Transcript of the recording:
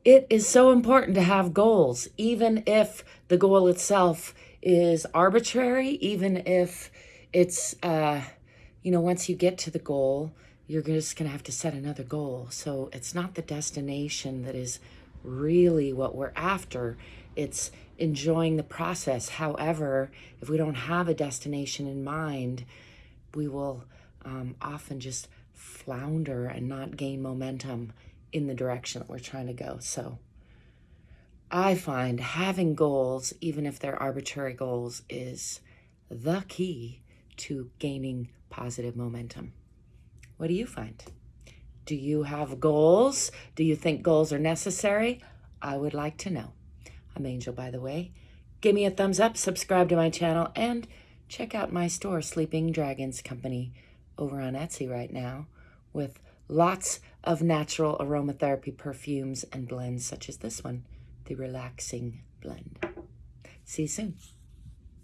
It is so important to have goals, even if the goal itself is arbitrary, even if it's, once you get to the goal, you're just going to have to set another goal. So it's not the destination that is really what we're after. It's enjoying the process. However, if we don't have a destination in mind, we will often just flounder and not gain momentum in the direction that we're trying to go. So I find having goals, even if they're arbitrary goals, is the key to gaining positive momentum. What do you find? Do you have goals? Do you think goals are necessary? I would like to know. I'm Angel, by the way. Give me a thumbs up, subscribe to my channel, and check out my store, Sleeping Dragons Company, over on Etsy right now, with lots of natural aromatherapy perfumes and blends such as this one, the Relaxing Blend. See you soon.